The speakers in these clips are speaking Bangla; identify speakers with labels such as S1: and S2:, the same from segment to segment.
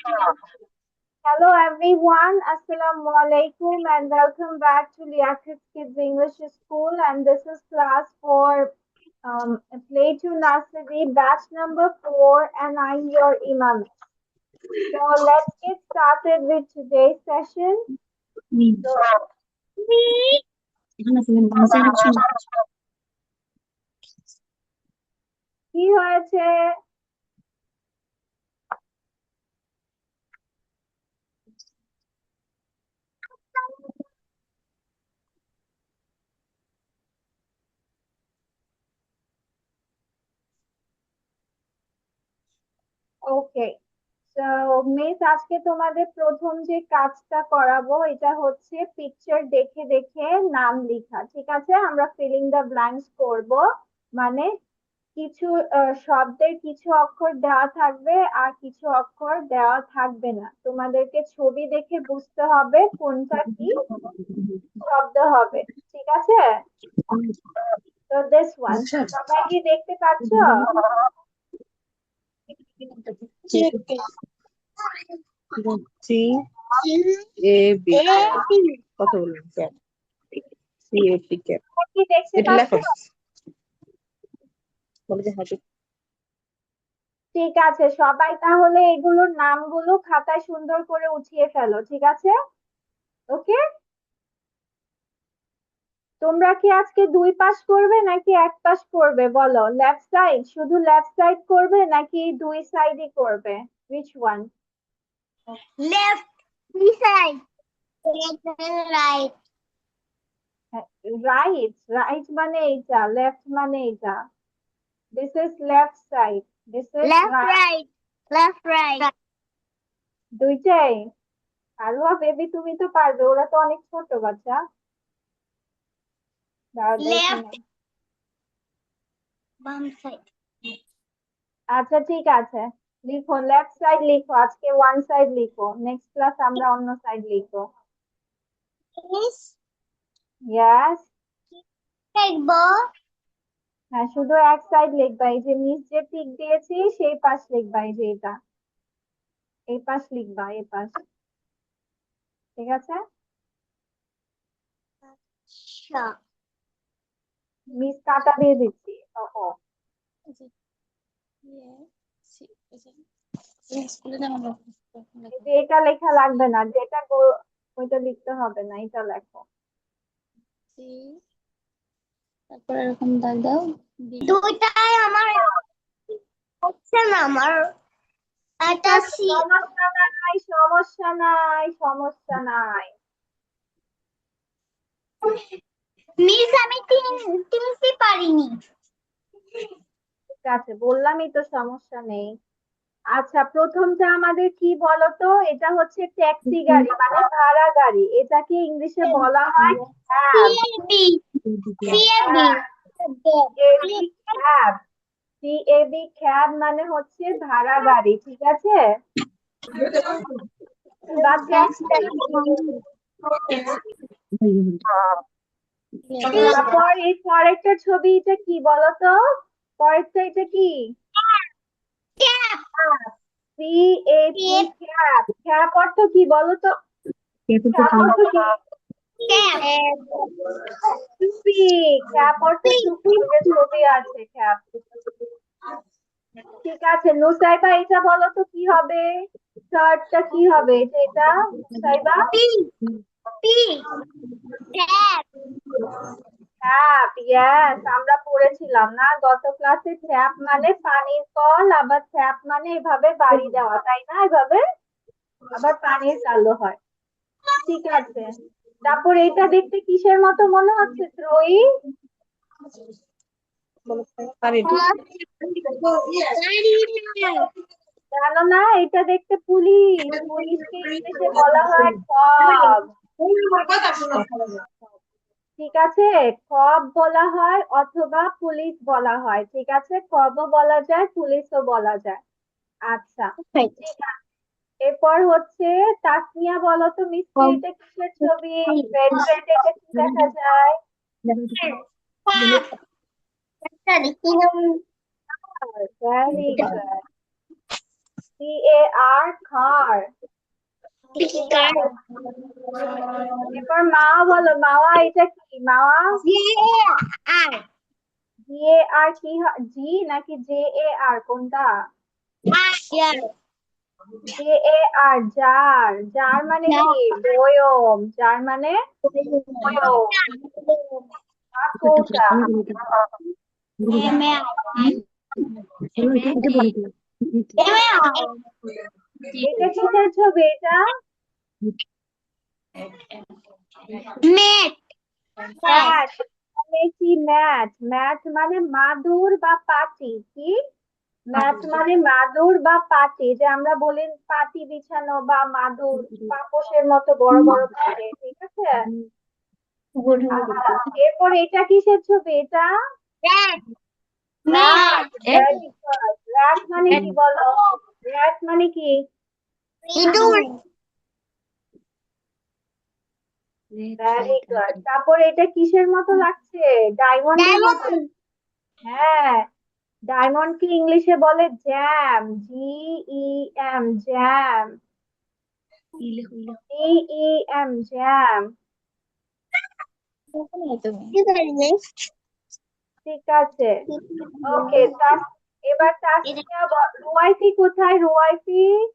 S1: Hello everyone, Assalamu alaikum and welcome back to Liaquat Kids English School, and this is class for Play to Nursery batch number 4, and I'm your Imam. So let's get started with today's session. So, কি হয়েছে? ওকে, তো মিস আজকে তোমাদের প্রথম যে কাজটা করাবো এটা হচ্ছে পিকচার দেখে দেখে নাম লেখা। ঠিক আছে, আমরা ফিলিং দ্য ব্ল্যাঙ্কস করব। মানে কিছু শব্দের কিছু অক্ষর দেওয়া থাকবে আর কিছু অক্ষর দেওয়া থাকবে না। তোমাদেরকে ছবি দেখে বুঝতে হবে কোনটা কি শব্দ হবে। ঠিক আছে, তো দিস ওয়ান সবাই কি দেখতে পাচ্ছ?
S2: সি এ বি কথা বলুন cap C A B cap
S1: কি দেখতে
S2: এটা
S1: পাচ্ছ?
S2: লেখো বলে যে হাতে
S1: ঠিক আছে, সবাই তাহলে এগুলোর নামগুলো খাতায় সুন্দর করে উঠিয়ে ফেলো। ঠিক আছে, ওকে। তোমরা কি আজকে দুই পাশ করবে নাকি এক পাশ করবে বলো? লেফট সাইড, শুধু লেফট সাইড করবে নাকি দুই সাইডই করবে? which one?
S3: Left, this side. Right.
S1: Right, right মানে এইটা, লেফট মানে এইটা। This is left side, this is
S3: Left,
S1: right.
S3: right. Left, right.
S1: দুইটাই? আলুয়া বেবি তুমি তো পারবে, ওরা তো অনেক ছোট বাচ্চা। দাঁড়াও দেখি
S3: Left.
S1: না।
S3: Bum side.
S1: আচ্ছা ঠিক আছে, লিখো লেফট সাইড লিখো, আজকে ওয়ান সাইড লিখো, নেক্সট ক্লাস আমরা অন্য সাইড লিখবো।
S3: This
S1: yes,
S3: side bow.
S1: হ্যাঁ শুধু এক সাইড লিখবা। এই যে নিচ যে টিক দিয়েছি সেই পাশ লিখবা, এই যে এটা, এই পাশ লিখবা, এই পাশ। ঠিক আছে,
S3: Sure.
S1: মিস কাটা দিয়ে দিচ্ছি। ও ও, এই যে এটা লেখা লাগবে না, যেটা ওইটা লিখতে হবে না, এটা লেখো।
S2: তারপর এরকম দাগ দাও
S3: দুইটাই আমার হচ্ছে না আমার এটা সি
S1: সমস্যা নাই, সমস্যা নাই, সমস্যা নাই।
S3: মিস আমি তিনটি পারিনি
S1: ঠিক আছে, বললামই তো সমস্যা নেই। আচ্ছা, প্রথমটা আমাদের কি বলতো? এটা হচ্ছে ট্যাক্সি গাড়ি মানে ভাড়া গাড়ি, এটাকে ইংলিশে বলা হয় cab.
S3: CAB CAB
S1: cab, CAB cab মানে হচ্ছে ভাড়া গাড়ি। ঠিক আছে, বা ট্যাক্সি। তারপর এই পরেরটা ছবি, এটা কি বলতো? পরেরটা এটা কি? CAP cab. ক্যাব অর্থ কি বলতো? ক্যাব অর্থ কি? টুপি। ক্যাপ অর্থ টুপি, যে ছবি আছে ক্যাপ। ঠিক আছে নুসাইবা, এটা বলো তো কি হবে? শার্টটা কি হবে? এটা Nusaiba?
S3: P cap
S1: tap, yes, আমরা পড়েছিলাম না গত ক্লাসে, ট্যাপ মানে পানির কল, আবার ট্যাপ মানে এভাবে বাড়ি দেওয়া, তাই না? এভাবে আবার পানির চালু হয়। ঠিক আছে, তারপর এটা দেখতে কিসের মতো মনে হচ্ছে ত্রয়ী? জানো না, এটা দেখতে পুলিশ, পুলিশকে ইংলিশে বলা হয় কব। ঠিক আছে, কব বলা হয় অথবা পুলিশ বলা হয়। ঠিক আছে, কবও বলা যায়, পুলিশও বলা যায়। আচ্ছা ঠিক আছে, এরপর হচ্ছে তাসমিয়া, বলো তো মিষ্টি, এটা কিসের ছবি? রেড রেড, এটা কি দেখা যায়? Very good. CAR খার। এরপর মাওয়া বলো, মাওয়া এটা কি? মাওয়া GAR কি হয়? জি নাকি JAR কোনটা? JAR jar. জার মানে কি? বয়ম। জার মানে বয়ম বা কৌটা। এটা কিসের ছবি এটা? ম্যাট মানে কি? ম্যাট। ম্যাট মানে মাদুর বা পাটি। কি? ম্যাট মানে মাদুর বা পাটি, যে আমরা বলি পাটি বিছানো বা মাদুর, পাপোশের মতো বড় বড় থাকে, ঠিক আছে? আচ্ছা, এরপর এটা কিসের ছবি এটা? র্যাট। Very good. র্যাট মানে কি বলো? র্যাট মানে কি? Very good. তারপর এটা কিসের মতো লাগছে? ডায়মন্ডের মতো। হ্যাঁ, ডায়মন্ড কি ইংলিশে বলে jam. GEM jam. GEM jam. ঠিক আছে, ওকে। এবার তাসফিয়া রুয়াইফি কোথায়? রুয়াইফি,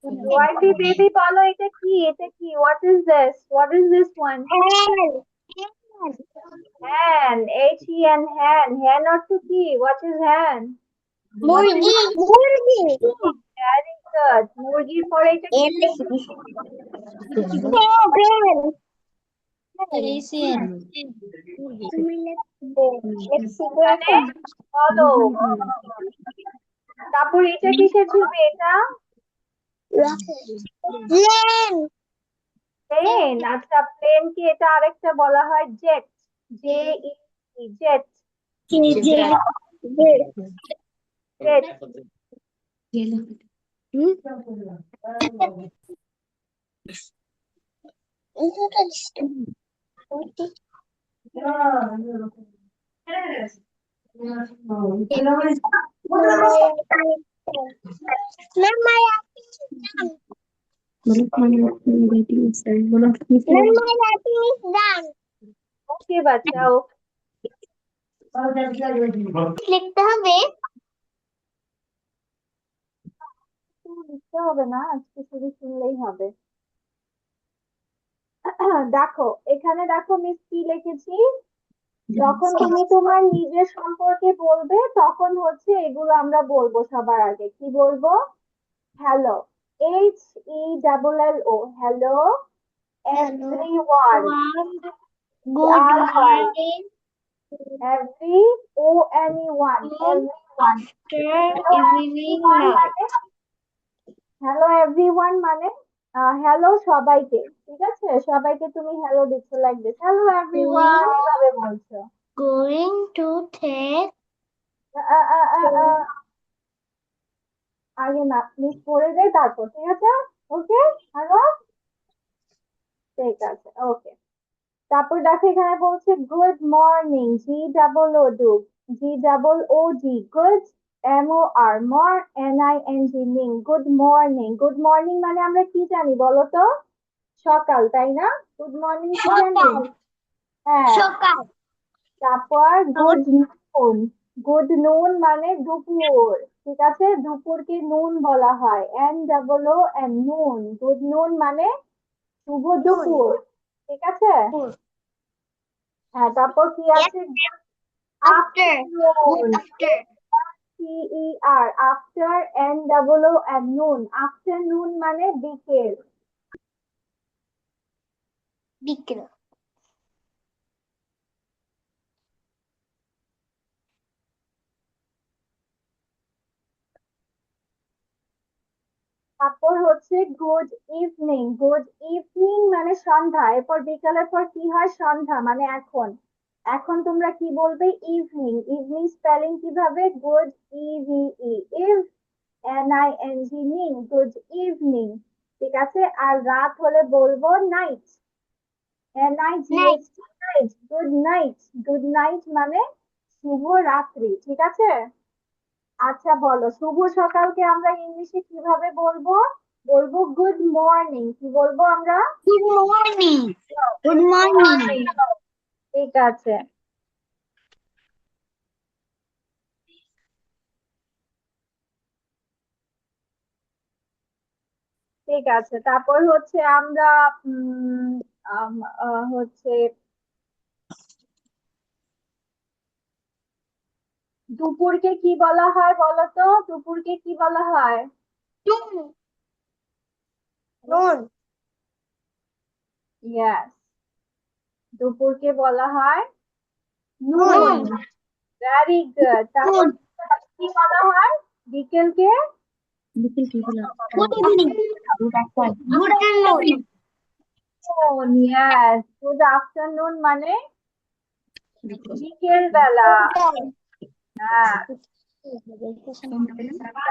S1: রুয়াইফি বেবি বলো, এটা কি? এটা কি? What is this? What is this one? হ্যান। HEN হ্যান। হ্যান অর্থ কি? হোয়াট ইজ হ্যান?
S3: মুরগি
S1: ভেরি গুড। মুরগির পরে এটা কি? মানে বলো। তারপর এটা কিসের ছবি এটা? প্লেন। আচ্ছা, প্লেন কি? এটা আরেকটা বলা হয় জেট। JET jet. জেট। ওকে বাচ্চা,
S3: লিখতে হবে।
S1: লিখতে হবে না, আজকে শুধু শুনলেই হবে। দেখো, এখানে দেখো মিস কি লিখেছি। যখন তুমি তোমার নিজের সম্পর্কে বলবে তখন হচ্ছে এগুলো আমরা বলবো। সবার আগে কি বলবো? Hello. HELLO hello. Everyone.
S3: Good
S1: আর হয়
S3: morning.
S1: EVERYONE everyone.
S3: Evening
S1: মানে হ্যালো এভরিওয়ান মানে হ্যালো সবাইকে, ঠিক আছে? সবাইকে তুমি হ্যালো দিচ্ছ, লাইক দিস, হ্যালো এভরিওয়ান এভাবে বলছো।
S3: going to take
S1: আ- আ- আ- আ- আগে না মিস পড়ে যাই তারপর, ঠিক আছে? ওকে, হ্যালো, ঠিক আছে, ওকে। তারপর দেখো এখানে বলছে good morning. GOOD good. MORNING good morning. Good morning মানে আমরা কি জানি বলো তো? সকাল, তাই না? গুড মর্নিং কি জানি? হ্যাঁ।
S3: সকাল
S1: তারপর গুড নুন। গুড নুন মানে দুপুর, ঠিক আছে? দুপুরকে নুন বলা হয়, NOON নুন। গুড নুন মানে শুভ দুপুর, ঠিক আছে? হ্যাঁ, তারপর কি আছে?
S3: after
S1: afternoon.
S3: after
S1: CER after, NOON নুন। আফটারনুন মানে বিকেল।
S3: বিকেল
S1: তারপর হচ্ছে গুড ইভিনিং। গুড ইভিনিং মানে সন্ধ্যা। এরপর বিকালের পর কি হয়? সন্ধ্যা মানে এখন। এখন তোমরা কি বলবে? ইভিনিং। ইভিনিং স্পেলিং কিভাবে? Good EVE NING good evening, ঠিক আছে? আর রাত হলে বলবো night.
S3: Night.
S1: NIGHT night, good night, good night মানে শুভ রাত্রি, ঠিক আছে। আচ্ছা বলো, শুভ সকালকে আমরা ইংলিশে কিভাবে বলবো? বলবো গুড মর্নিং। কি বলবো আমরা?
S3: Good morning. Good
S1: good
S3: morning.
S1: Morning. ঠিক আছে। ঠিক আছে, তারপর হচ্ছে আমরা উম হচ্ছে দুপুরকে কি বলা হয় বলো তো? দুপুরকে কি বলা হয়?
S3: Noon. Noon.
S1: ইয়েস, দুপুরকে বলা হয় নুন।
S3: Noon.
S1: Very good. তারপর
S3: Noon.
S1: কি বলা হয় বিকেলকে?
S2: বিকেল কি বলে?
S3: Good evening.
S2: Good afternoon.
S3: Good afternoon.
S1: Yes, good afternoon মানে বিকেল বেলা। হ্যাঁ,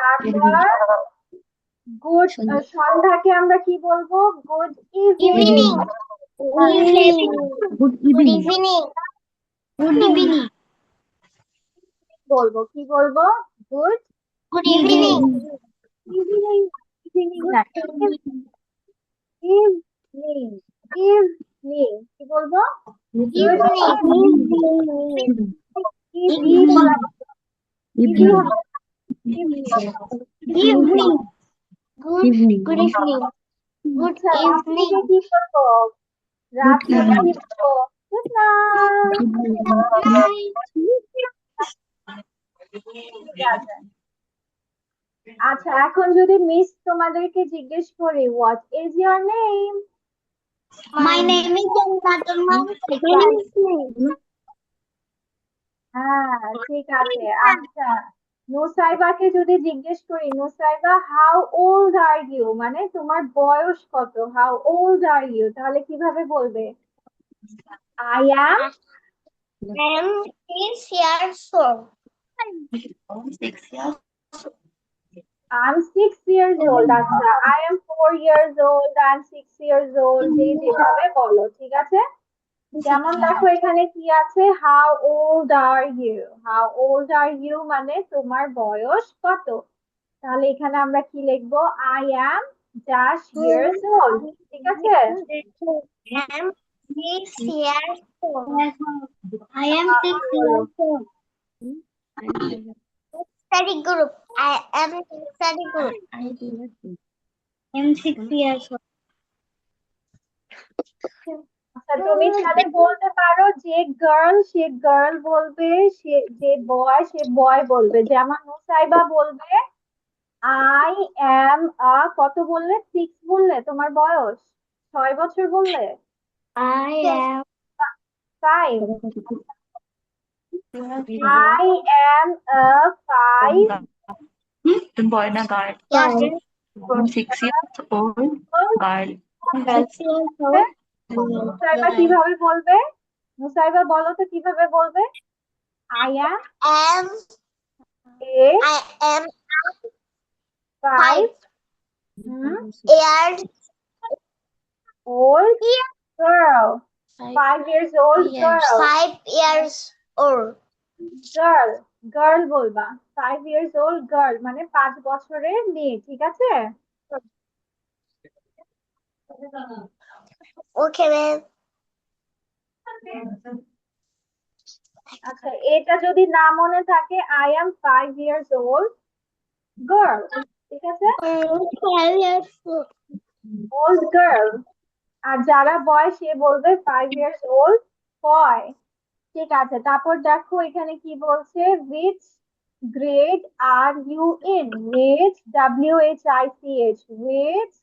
S1: তারপর গুড সন্ধ্যাকে আমরা কি বলবো? Good evening.
S3: Evening. Evening.
S2: Good
S3: Good
S2: evening.
S3: evening. Good evening.
S1: বলবো কি বলবো? Good
S3: Good evening.
S1: Evening. Evening
S3: Good
S1: না,
S3: evening.
S1: ইভিনিং। ইভিনিং কি বলবো? Good
S3: Evening.
S1: ইভি বলা ইভি হবে evening.
S3: Evening. Good.
S2: Evening.
S3: Good evening. Good
S1: আচ্ছা,
S3: evening.
S1: রাত্রিকে কি করবো? রাত্রিকে কি বলবো? Good night. ঠিক আছে। আচ্ছা, এখন যদি মিস তোমাদেরকে জিজ্ঞেস করি what is your name?
S3: My name is Janatullah.
S1: হ্যাঁ, ঠিক আছে। আচ্ছা, নুসাইবাকে যদি জিজ্ঞেস করি, Nusaiba how old are you, মানে তোমার বয়স কত? হাউ ওল্ড আর ইউ, তাহলে কিভাবে বলবে? I am
S3: I am 6 years old.
S1: 6 years old। আচ্ছা, I am 4 years old, I am 6 years old, যে যেভাবে বলো, ঠিক আছে। যেমন দেখো এখানে কি আছে, how old are you. How old are you মানে তোমার বয়স কত। তাহলে এখানে আমরা কি লিখবো? I am dash years old, ঠিক আছে।
S3: I am 6 years old. I am six
S1: বলো।
S3: years old. Study group. I am in study group. I am 6 years old.
S1: আচ্ছা, তুমি তাহলে বলতে পারো যে গার্ল সে গার্ল বলবে, সে যে বয় সে বয় বলবে। যেমন নুসাইবা বলবে আই অ্যাম কত বললে? 6 বললে তোমার বয়স? 6 বছর বললে?
S3: I am
S1: 5? I am 5
S2: boy na girl.
S3: yes,
S2: I'm 6 years old girl.
S3: 6 years old.
S1: মুসাইবা কিভাবে বলবে? মুসাইবা বলো তো কিভাবে বলবে? I am
S3: Am
S1: A
S3: I am
S1: 5
S3: years
S1: old girl। 5 years old girl।
S3: 5 years old.
S1: Girl, girl বলবা। 5 years old গার্ল মানে 5 বছরের মেয়ে, ঠিক আছে।
S3: Okay, ma'am.
S1: আচ্ছা, এটা যদি না মনে থাকে, I am 5 years old girl, ঠিক আছে।
S3: 5 years old.
S1: Old girl. আর যারা বয় সে বলবে 5 years old বয়, ঠিক আছে। তারপর দেখো এখানে কি বলছে, which grade are you in? which WHICH, which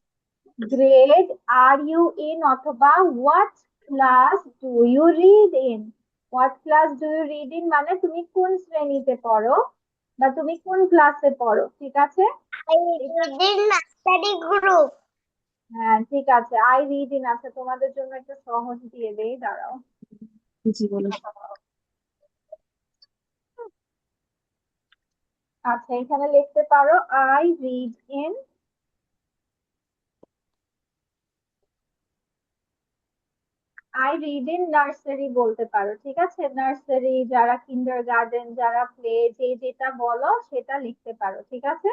S1: grade are you in অথবা what class do you read in? what class do you read in মানে তুমি কোন শ্রেণীতে পড়ো বা তুমি কোন ক্লাসে পড়ো, ঠিক আছে।
S3: I read in study group.
S1: হ্যাঁ, ঠিক আছে। I read in. আচ্ছা, তোমাদের জন্য একটা সহজ দিয়ে দেই, দাঁড়াও।
S2: জি বলো।
S1: আচ্ছা, এখানে লিখতে পারো I read in I read in nursery বলতে পারো, ঠিক আছে? নার্সারি, যারা কিন্ডার গার্ডেন, যারা প্লে, যে যেটা বলো সেটা লিখতে পারো, ঠিক আছে?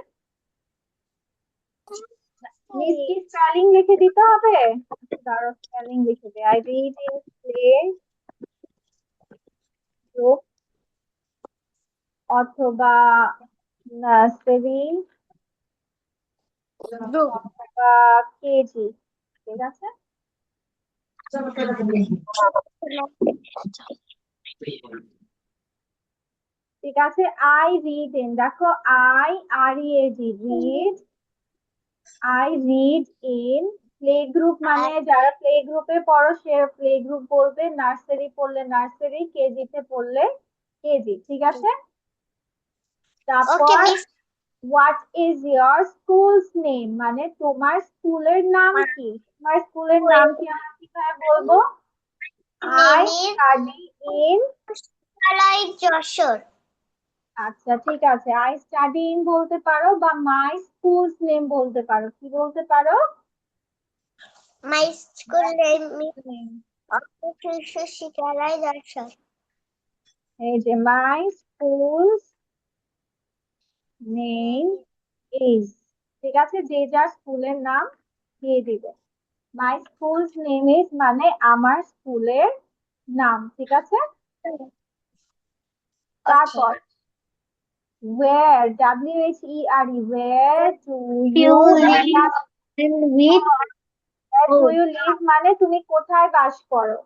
S1: মিস কি স্পেলিং লিখে দিতে হবে? দাঁড়াও, স্পেলিং লিখে দে। I read in play group অথবা নার্সারি অথবা কেজি, ঠিক আছে? ঠিক আছে, আই রিড ইন, দেখো I R E A G, read, I read in play group, মানে যারা প্লে গ্রুপে পড়ো সে প্লে গ্রুপ বলবে, নার্সারি পড়লে নার্সারি, কেজিতে পড়লে কেজি, ঠিক আছে?
S3: ওকে
S1: তারপর
S3: miss
S1: what is your school's name, মানে তোমার স্কুলের নাম কি? তোমার স্কুলের নাম কি আমরা কিভাবে বলবো? আই স্টাডি ইন,
S3: বিদ্যালয় যশোর।
S1: আচ্ছা ঠিক আছে, আই স্টাডি ইন বলতে পারো, বা মাই স্কুলস নেম বলতে পারো। কি বলতে পারো?
S3: মাই স্কুল নেম শিশু বিদ্যালয় যশোর।
S1: এই যে মাই স্কুলস নেম ইজ, ঠিক আছে? যে যার স্কুলের নাম দিয়ে দিবে। মাই স্কুলস নেম ইজ মানে আমার স্কুলের নাম, ঠিক আছে? তারপর where, W-H-E-R-E, where do you
S3: live with
S1: where do you live মানে তুমি কোথায় বাস করো,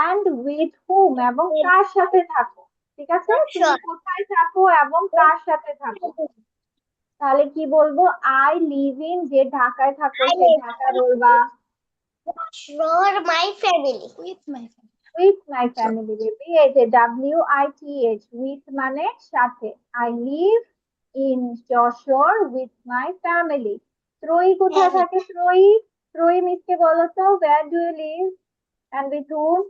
S1: and with whom এবং কার সাথে থাকো, ঠিক আছে? তুমি কোথায় থাকো এবং কার সাথে থাকো। তাহলে কি বলবো? আই লিভ ইন, যে ঢাকায় থাকো সে ঢাকা বলবা।
S3: Jessore my family
S1: with my family, baby, এই যে WITH, উইথ মানে সাথে। I live in Jessore with my family. Troyee কোথায় থাকে? ত্রয়ী, ত্রয়ী মিসকে বলো তো, where do you live and with whom?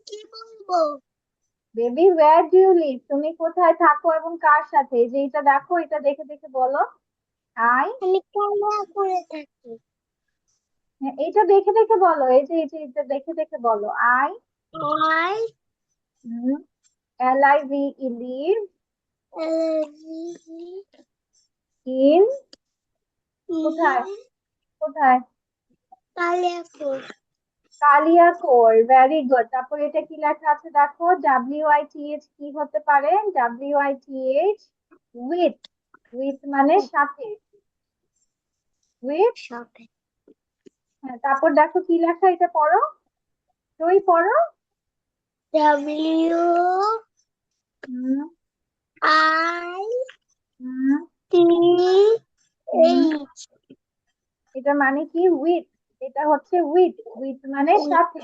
S3: কি বলবো?
S1: Baby where do you live, তুমি কোথায় থাকো এবং কার সাথে? এই যে এটা দেখো, এটা দেখে দেখে বলো। আই,
S3: আমি কালা করে থাকি।
S1: এটা দেখে দেখে বলো, এই যে এটা দেখে দেখে বলো। I
S3: I
S1: LIVE, live
S3: live
S1: in, কোথায় কোথায়?
S3: কালিয়াপুর।
S1: Kaliakair, very good. তারপর এটা কি লেখা আছে দেখো, WITH কি হতে পারে? WITH উইথ, উইথ মানে সাথে, উইথ।
S3: সাথে
S1: হ্যাঁ, তারপর দেখো কি লেখা, এটা পড়ো, তুই পড়ো।
S3: W
S1: hmm
S3: I
S1: hmm
S3: T
S1: hmm.
S3: H
S1: এটা মানে কি? উইথ, এটা হচ্ছে উইথ, উইথ মানে সাথে।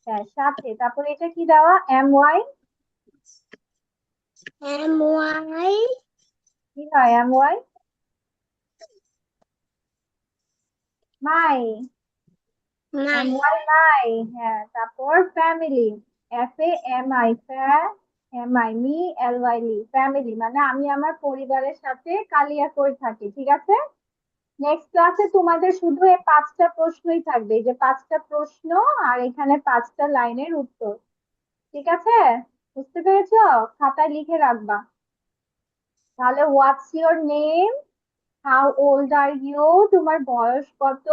S1: হ্যাঁ সাথে। তারপর এটা কি দেওয়া? MY,
S3: এম ওয়াই
S1: কি হয় MY? মাই,
S3: মাই
S1: MY মাই, হ্যাঁ। তারপর family, FAMI, FAMI, me, LY লি, ফ্যামিলি মানে আমি আমার পরিবারের সাথে কালিয়াকৈর থাকি, ঠিক আছে? নেক্সট ক্লাসে তোমাদের শুধু এই 5টা প্রশ্নই থাকবে, এই যে 5টা প্রশ্ন, আর এখানে 5টা লাইনের উত্তর, ঠিক আছে? বুঝতে পেরেছো? খাতায় লিখে রাখবা। তাহলে what's your name, how old are you, তোমার বয়স কত,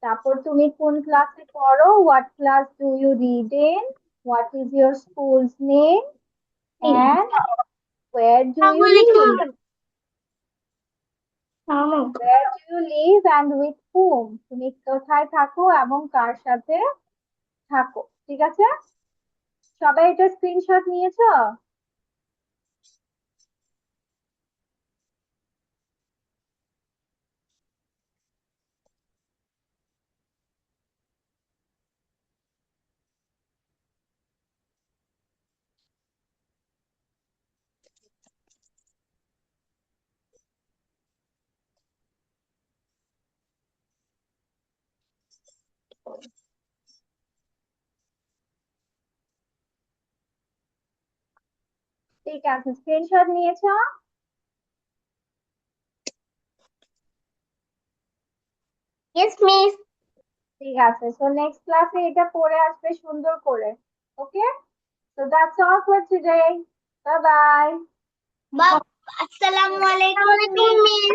S1: তারপর তুমি কোন ক্লাসে পড়ো, what class do you read in, what is your school's name, and where do you live, where do you live and with whom, তুমি কোথায় থাকো এবং কার সাথে থাকো, ঠিক আছে? সবাই এটা স্ক্রিনশট নিয়েছো? ঠিক আছে, স্ক্রিনশট নিয়েছো?
S3: Yes, miss.
S1: ঠিক আছে, সো নেক্সট ক্লাসে এটা পড়ে আসবে সুন্দর করে। Okay, so that's all for today. Bye bye.
S3: Assalamu alaikum, miss.